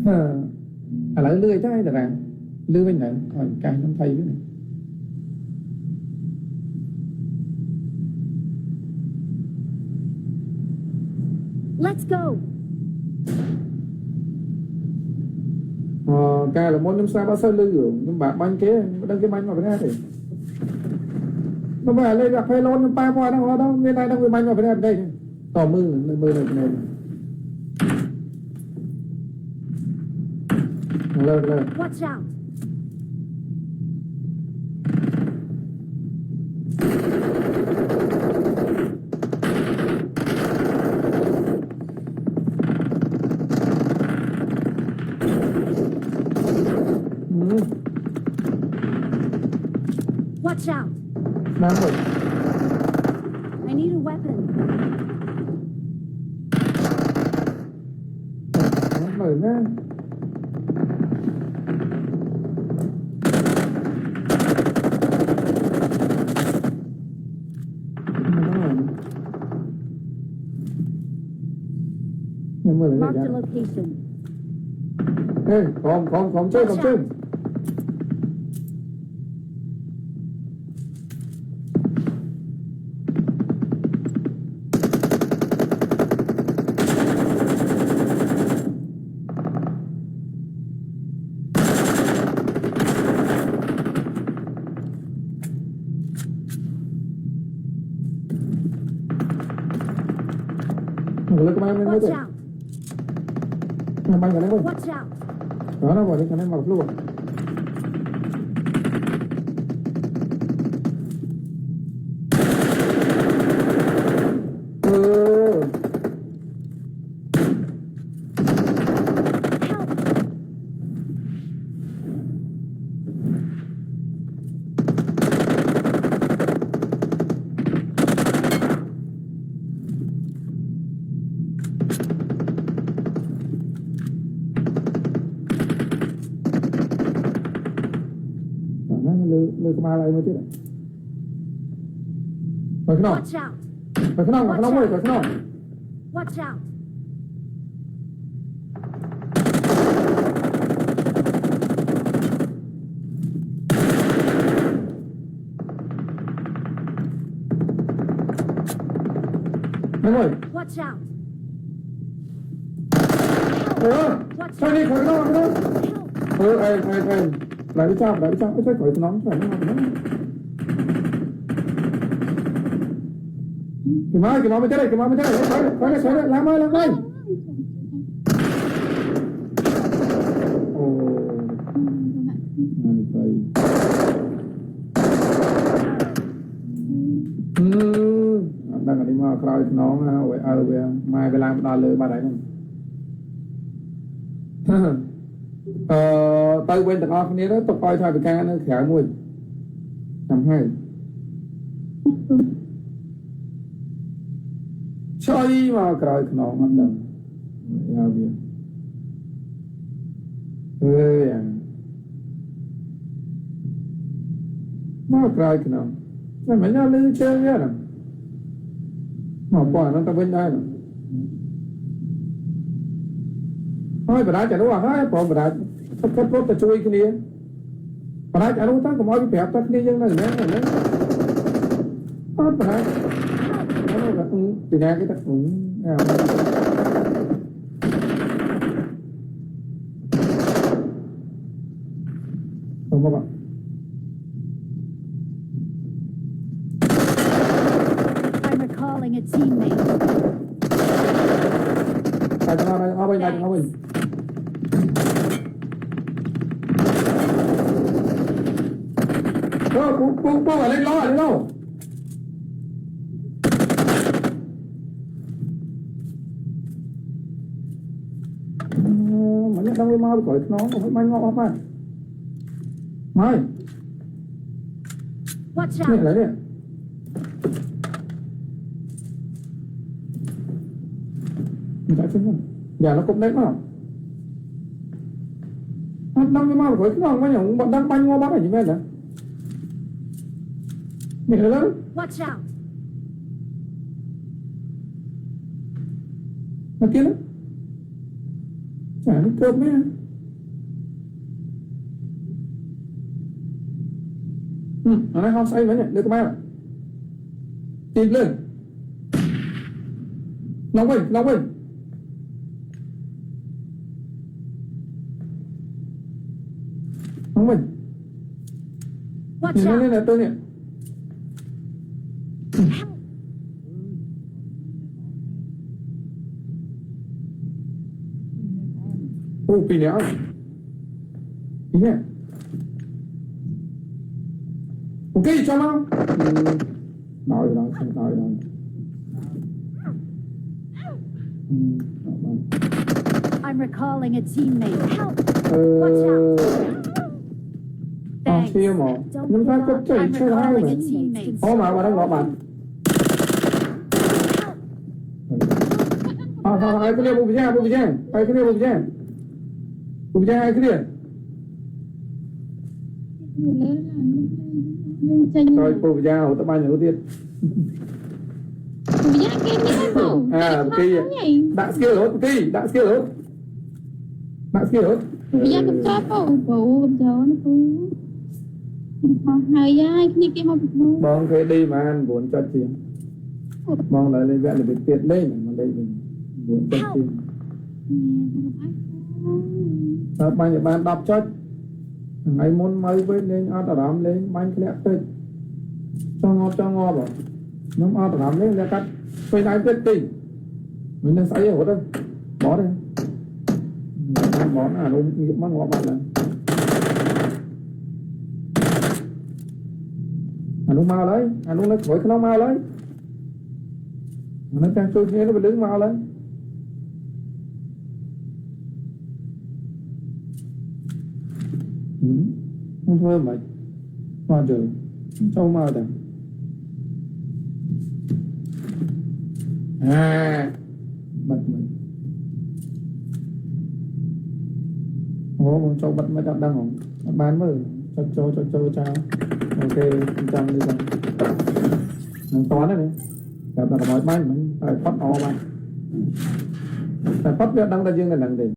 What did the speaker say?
lại lươi chắc là lươi bên này còn càng nó thay cái này Let's go. Cái là món chúng ta bao sao lươi rồi nhưng bạn bánh kế đăng cái bánh vào cái này thì nó phải lên gặp hay lon pa qua đâu đâu bên này đang cái bánh vào cái này đây tỏ mưa này cái này lên Watch out. Watch out. đang rồi I need a weapon. rồi nhá Mark the location. Ê, còn chơi lấy cái máy Watch lên out. cái máy lên luôn Watch out. đó nó vào đi cái máy vào luôn lừa cái máy lại mới chứ rồi cái nào Watch out. rồi cái nào rồi cái nào Watch out. đúng rồi Watch out. sao đi khỏi nó em lại đi sao cái khỏi cái nón phải nó cái nó mới thế này khỏi làm ơi đang đi mà khơi nó về mai về làm đòi lừa bà đấy tới bên tầng off này đó tôi coi thôi bị ca nó khỏe mùi nằm hai chơi mà khơi nó mất đồng ya bia mà khơi nó mà nhau lưu chơi vậy nè mà quả nó ta bên đây nè thôi bà đã chạy đúng không bỏ bà đã cấp rốt ta chui cái này bà đã chạy đúng ta cũng nói cái ta cái này này nhé bà đã nó là từ nhà cái ta cũng không các bạn I'm recalling a teammate. ở bên cô ở lên lo mà nhắc đang mau khỏi nó không phải ngon mà mai Watch này out. lại đi tại sao giờ nó cũng đấy mà nó đang mau khỏi nó không nhỉ bọn đang banh ngon bắt ở như vậy hả này lớn Watch out. nó kia đó chả nó cơm mấy ở đây không say mấy nhỉ được các bạn tìm lên nóng bình nóng bình nóng bình Watch nhìn lên out! là tôi nè ô pì néo ý nè ok cho nó nói rồi I'm recalling a teammate. Help! Watch out! Thanks. kia mà Don't chúng ta give có up. chạy I'm chơi hai recalling mà a teammate. ô mà vào đây gọi bạn ai cái này bùi giang ai cái này bùi giang ai cái này rồi bùi giang hồi tới bao nhiêu tiền Bùi Giang kia như thế nào? à kia đã skill rồi Bùi Giang cầm cho phụ cầm cho nó phụ hơi dai như kia mà phụ bọn cái đi mà anh muốn cho tiền mong lại lên vẽ để tiện lên mà đây mình muốn cho tiền bao nhiêu bạn đọc cho ngày muốn mấy với lên ăn đám lên bánh cái lẹ tươi cho ngọt bảo nó ăn đám lên là cắt quay lại tiết tình mình đang sấy ở đâu bỏ đây món à đúng nghiệp món ngọt bạn là đúng mau lấy đúng lấy khỏi nó mau lấy nó trang tôi nghe nó bị đứng mau lấy không thôi mà hoa trời châu mau đằng bật mình ồ châu bật mới đặt đang không bán mới cho chào ok trăm đi rồi nó toán đấy gặp là mọi bánh mình phải phát o mà phải phát biết đăng ta dương là đằng gì